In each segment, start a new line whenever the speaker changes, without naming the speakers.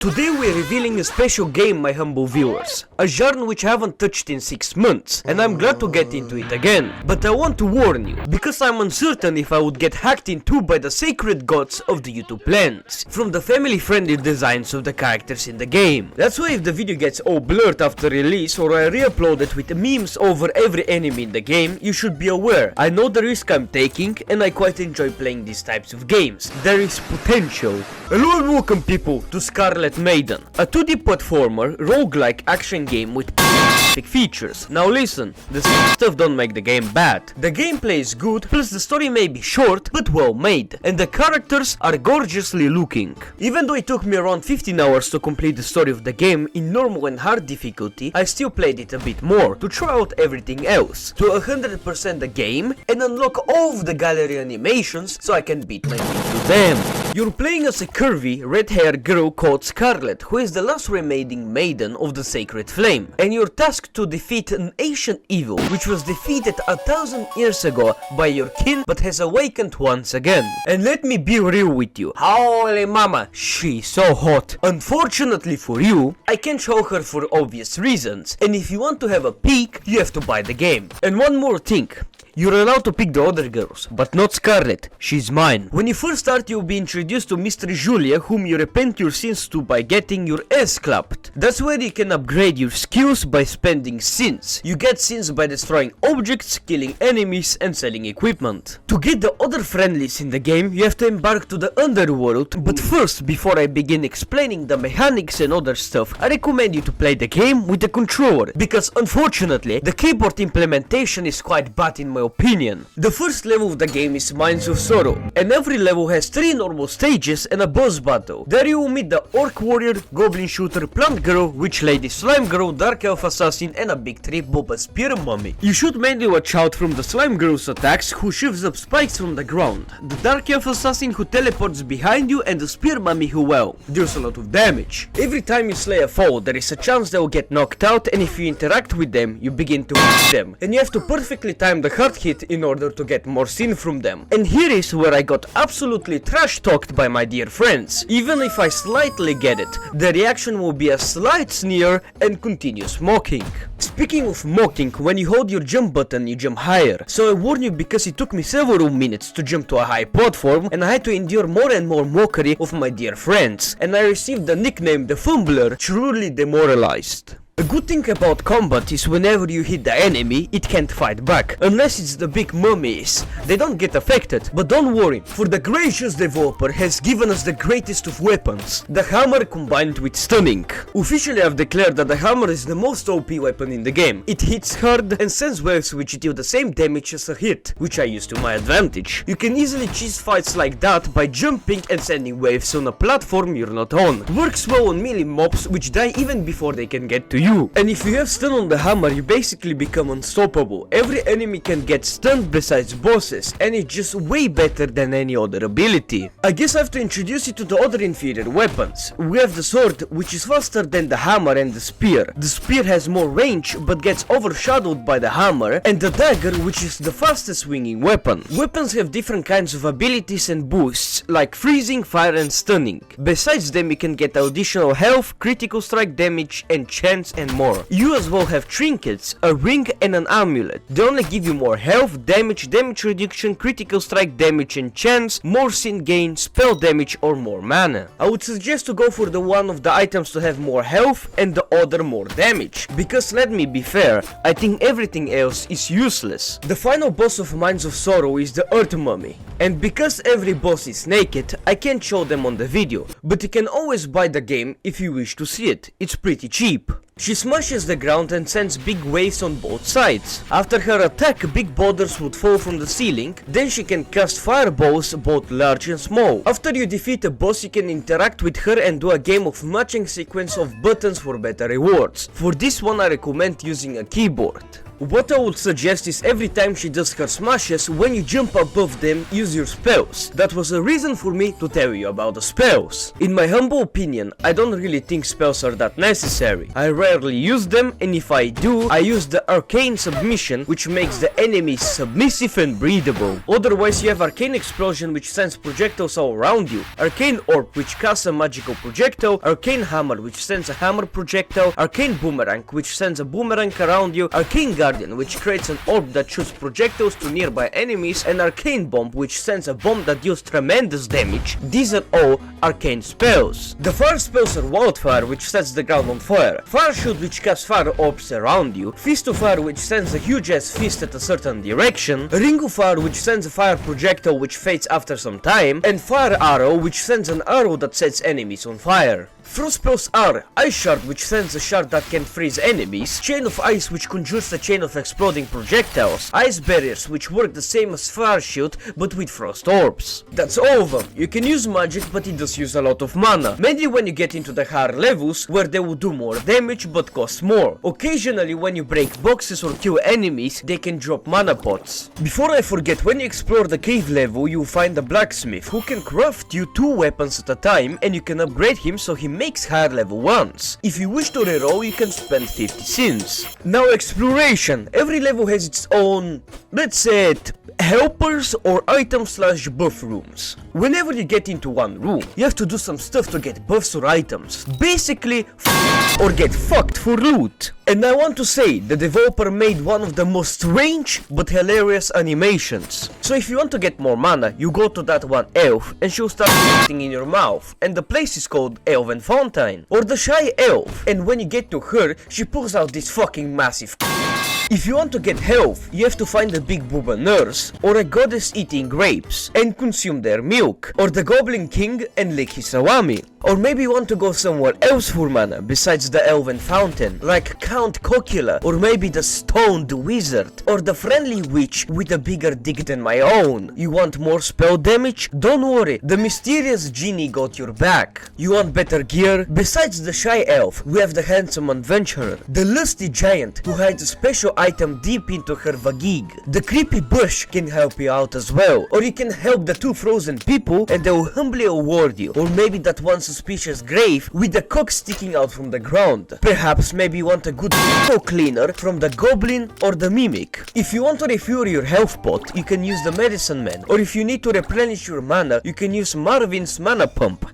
Today we're revealing a special game, my humble viewers, a genre which I haven't touched in 6 months, and I'm glad to get into it again. But I want to warn you, because I'm uncertain if I would get hacked into by the sacred gods of the YouTube lands, from the family-friendly designs of the characters in the game. That's why if the video gets all blurred after release or I re-upload it with memes over every enemy in the game, you should be aware. I know the risk I'm taking, and I quite enjoy playing these types of games. There is potential. Hello and welcome people to Scarlet Maiden, a 2D platformer roguelike action game with features. Now listen, the stuff don't make the game bad. The gameplay is good, plus the story may be short but well made, and the characters are gorgeously looking. Even though it took me around 15 hours to complete the story of the game in normal and hard difficulty, I still played it a bit more to try out everything else, to 100% the game and unlock all of the gallery animations so I can beat my way through them. You're playing as a curvy, red-haired girl called Scarlet, who is the last remaining maiden of the Sacred Flame, and you're tasked to defeat an ancient evil which was defeated 1,000 years ago by your kin but has awakened once again. And let me be real with you, holy mama, she's so hot. Unfortunately for you, I can't show her for obvious reasons, and if you want to have a peek, you have to buy the game. And one more thing. You're allowed to pick the other girls, but not Scarlet, she's mine. When you first start, you'll be introduced to Mistress Julia, whom you repent your sins to by getting your ass clapped. That's where you can upgrade your skills by spending sins. You get sins by destroying objects, killing enemies and selling equipment. To get the other friendlies in the game, you have to embark to the underworld, but first, before I begin explaining the mechanics and other stuff, I recommend you to play the game with a controller, because unfortunately, the keyboard implementation is quite bad in my opinion. The first level of the game is Mines of Sorrow, and every level has 3 normal stages and a boss battle. There you will meet the Orc Warrior, Goblin Shooter, Plant Girl, Witch Lady, Slime Girl, Dark Elf Assassin and a big tree Boba Spear Mummy. You should mainly watch out from the Slime Girl's attacks, who shoots up spikes from the ground, the Dark Elf Assassin who teleports behind you, and the Spear Mummy who, well, deals a lot of damage. Every time you slay a foe, there is a chance they will get knocked out, and if you interact with them, you begin to hit them, and you have to perfectly time the hard hit in order to get more sin from them. And here is where I got absolutely trash talked by my dear friends. Even if I slightly get it, the reaction will be a slight sneer and continuous mocking. Speaking of mocking, when you hold your jump button you jump higher, so I warn you because it took me several minutes to jump to a high platform and I had to endure more and more mockery of my dear friends, and I received the nickname the Fumbler, truly demoralized. A good thing about combat is whenever you hit the enemy, it can't fight back, unless it's the big mummies. They don't get affected, but don't worry, for the gracious developer has given us the greatest of weapons, the hammer combined with stunning. Officially I've declared that the hammer is the most OP weapon in the game. It hits hard and sends waves which deal the same damage as a hit, which I use to my advantage. You can easily cheese fights like that by jumping and sending waves on a platform you're not on. Works well on melee mobs which die even before they can get to you. And if you have stun on the hammer, you basically become unstoppable. Every enemy can get stunned besides bosses, and it's just way better than any other ability. I guess I have to introduce you to the other inferior weapons. We have the sword, which is faster than the hammer, and the spear. The spear has more range, but gets overshadowed by the hammer, and the dagger, which is the fastest swinging weapon. Weapons have different kinds of abilities and boosts, like freezing, fire and stunning. Besides them, you can get additional health, critical strike damage, and chance and more. You as well have trinkets, a ring and an amulet. They only give you more health, damage reduction, critical strike damage and chance, more sin gain, spell damage or more mana. I would suggest to go for the one of the items to have more health and the other more damage, because let me be fair, I think everything else is useless. The final boss of Mines of Sorrow is the Earth Mummy, and because every boss is naked, I can't show them on the video, but you can always buy the game if you wish to see it. It's pretty cheap. She smashes the ground and sends big waves on both sides. After her attack, big boulders would fall from the ceiling, then she can cast fireballs both large and small. After you defeat a boss, you can interact with her and do a game of matching sequence of buttons for better rewards. For this one I recommend using a keyboard. What I would suggest is every time she does her smashes, when you jump above them, use your spells. That was a reason for me to tell you about the spells. In my humble opinion, I don't really think spells are that necessary. I rarely use them, and if I do, I use the arcane submission, which makes the enemies submissive and breathable. Otherwise, you have arcane explosion, which sends projectiles all around you, arcane orb, which casts a magical projectile, arcane hammer, which sends a hammer projectile, arcane boomerang, which sends a boomerang around you, arcane guardian, which creates an orb that shoots projectiles to nearby enemies, and arcane bomb, which sends a bomb that deals tremendous damage. These are all arcane spells. The fire spells are wildfire, which sets the ground on fire, fire shoot, which casts fire orbs around you, fist of fire, which sends a huge ass fist at a certain direction, ring of fire, which sends a fire projectile which fades after some time, and fire arrow, which sends an arrow that sets enemies on fire. Frost spells are Ice Shard, which sends a shard that can freeze enemies, Chain of Ice, which conjures a chain of exploding projectiles, Ice Barriers, which work the same as Fire Shield but with frost orbs. That's all of them. You can use magic, but it does use a lot of mana, mainly when you get into the higher levels where they will do more damage but cost more. Occasionally when you break boxes or kill enemies, they can drop mana pots. Before I forget, when you explore the cave level, you'll find a blacksmith who can craft you 2 weapons at a time, and you can upgrade him so he makes higher level ones. If you wish to reroll, you can spend 50 cents. Now exploration. Every level has its own, let's say it, helpers or item/buff rooms. Whenever you get into one room, you have to do some stuff to get buffs or items. Basically, or get fucked for loot. And I want to say, the developer made one of the most strange but hilarious animations. So if you want to get more mana, you go to that one elf and she'll start acting in your mouth, and the place is called Elven Fountain, or the Shy Elf, and when you get to her, she pulls out this fucking massive. If you want to get health, you have to find a big booba nurse, or a goddess eating grapes, and consume their milk, or the goblin king and lick his salami. Or maybe you want to go somewhere else for mana, besides the Elven Fountain, like Count Cocula, or maybe the Stoned Wizard, or the friendly witch with a bigger dick than my own. You want more spell damage? Don't worry, the mysterious genie got your back. You want better gear? Besides the Shy Elf, we have the handsome adventurer, the lusty giant who hides a special item deep into her vagig. The creepy bush can help you out as well, or you can help the 2 frozen people and they will humbly award you, or maybe that one suspicious grave with the cock sticking out from the ground. Perhaps maybe you want a good cleaner from the goblin or the mimic. If you want to refuel your health pot, you can use the medicine man, or if you need to replenish your mana, you can use Marvin's mana pump.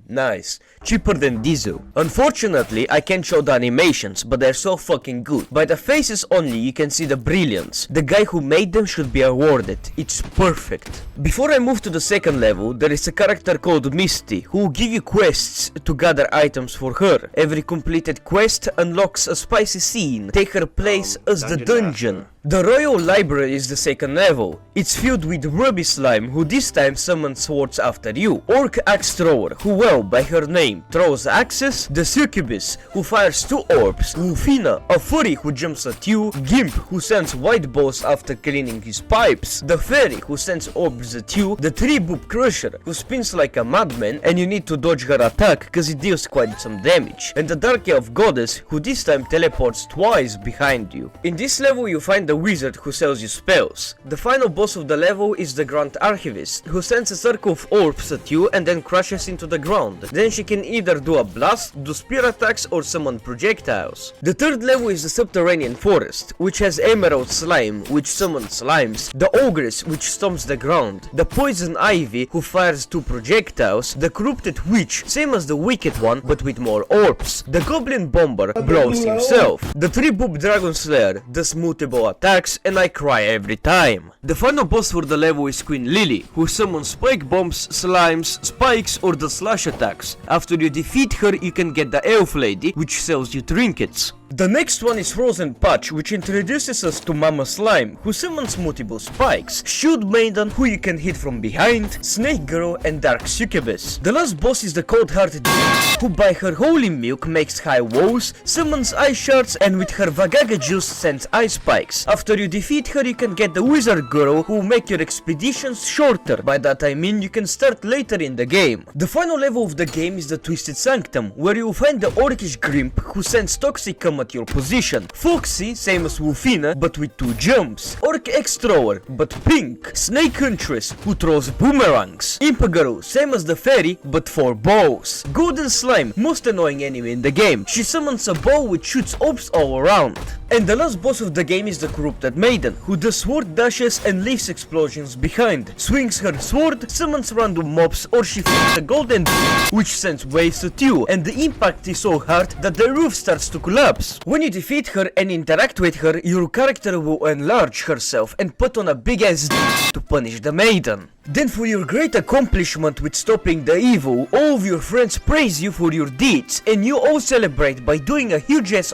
Nice. Cheaper than diesel. Unfortunately, I can't show the animations, but they're so fucking good. By the faces only, you can see the brilliance. The guy who made them should be awarded. It's perfect. Before I move to the second level, there is a character called Misty, who will give you quests to gather items for her. Every completed quest unlocks a spicy scene. Take her place as the dungeon. The Royal Library is the second level. It's filled with Ruby Slime, who this time summons swords after you. Orc Axe Thrower, who well, by her name, throws axes. The Succubus, who fires 2 orbs. Rufina, a furry who jumps at you. Gimp, who sends white balls after cleaning his pipes. The Fairy, who sends orbs at you. The Tree-Boob Crusher, who spins like a madman, and you need to dodge her attack, cause it deals quite some damage. And the Dark Elf Goddess, who this time teleports twice behind you. In this level you find the wizard who sells you spells. The final boss of the level is the Grand Archivist, who sends a circle of orbs at you and then crashes into the ground. Then she can either do a blast, do spear attacks, or summon projectiles. The third level is the Subterranean Forest, which has Emerald Slime, which summons slimes, the Ogress, which stomps the ground, the Poison Ivy, who fires 2 projectiles, the Corrupted Witch, same as the Wicked one, but with more orbs, the Goblin Bomber, Bros himself, the Tree-Boob Dragon Slayer, does multiple attacks, and I cry every time. The final boss for the level is Queen Lily, who summons spike bombs, slimes, spikes, or the slash attacks. After you defeat her, you can get the Elf Lady, which sells you trinkets. The next one is Frozen Patch, which introduces us to Mama Slime, who summons multiple spikes, Shield Maiden, who you can hit from behind, Snake Girl, and Dark Succubus. The last boss is the Cold-Hearted who by her holy milk makes high walls, summons ice shards, and with her Vagaga juice sends ice spikes. After you defeat her, you can get the Wizard Girl, who will make your expeditions shorter. By that I mean you can start later in the game. The final level of the game is the Twisted Sanctum, where you will find the Orcish Grimp, who sends toxic at your position. Foxy, same as Wolfina, but with 2 jumps. Orc X-Thrower, but pink. Snake Huntress, who throws boomerangs. Impagaru, same as the fairy, but 4 bows. Golden Slime, most annoying enemy in the game. She summons a bow which shoots orbs all around. And the last boss of the game is the corrupted Maiden, who does sword dashes and leaves explosions behind. Swings her sword, summons random mobs, or she flips a golden which sends waves at you, and the impact is so hard that the roof starts to collapse. When you defeat her and interact with her, your character will enlarge herself and put on a big ass to punish the Maiden. Then for your great accomplishment with stopping the evil, all of your friends praise you for your deeds, and you all celebrate by doing a huge ass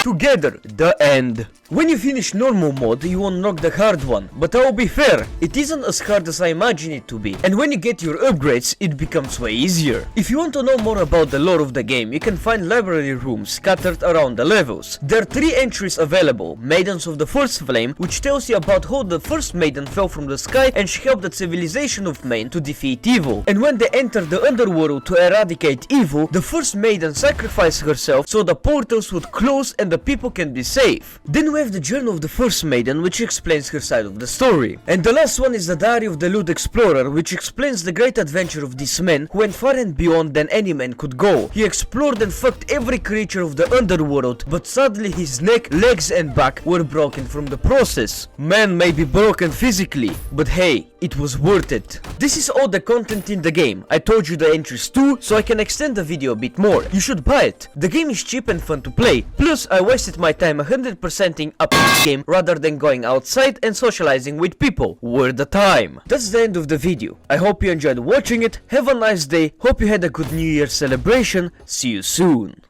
together. The end. When you finish normal mode, you unlock the hard one, but I'll be fair, it isn't as hard as I imagine it to be, and when you get your upgrades, it becomes way easier. If you want to know more about the lore of the game, you can find library rooms scattered around the levels. There are 3 entries available: Maidens of the First Flame, which tells you about how the first Maiden fell from the sky and she helped the civilization of Maine to defeat evil, and when they enter the underworld to eradicate evil, the first Maiden sacrificed herself so the portals would close and the people can be safe. Then we have the journal of the first Maiden, which explains her side of the story. And the last one is the diary of the Lewd Explorer, which explains the great adventure of this man who went far and beyond than any man could go. He explored and fucked every creature of the underworld, but sadly his neck, legs and back were broken from the process. Man may be broken physically, but hey, it was worth it. This is all the content in the game. I told you the entries too, so I can extend the video a bit more. You should buy it. The game is cheap and fun to play. Plus, I wasted my time 100%ing up the game rather than going outside and socializing with people. Worth the time. That's the end of the video. I hope you enjoyed watching it. Have a nice day. Hope you had a good New Year celebration. See you soon.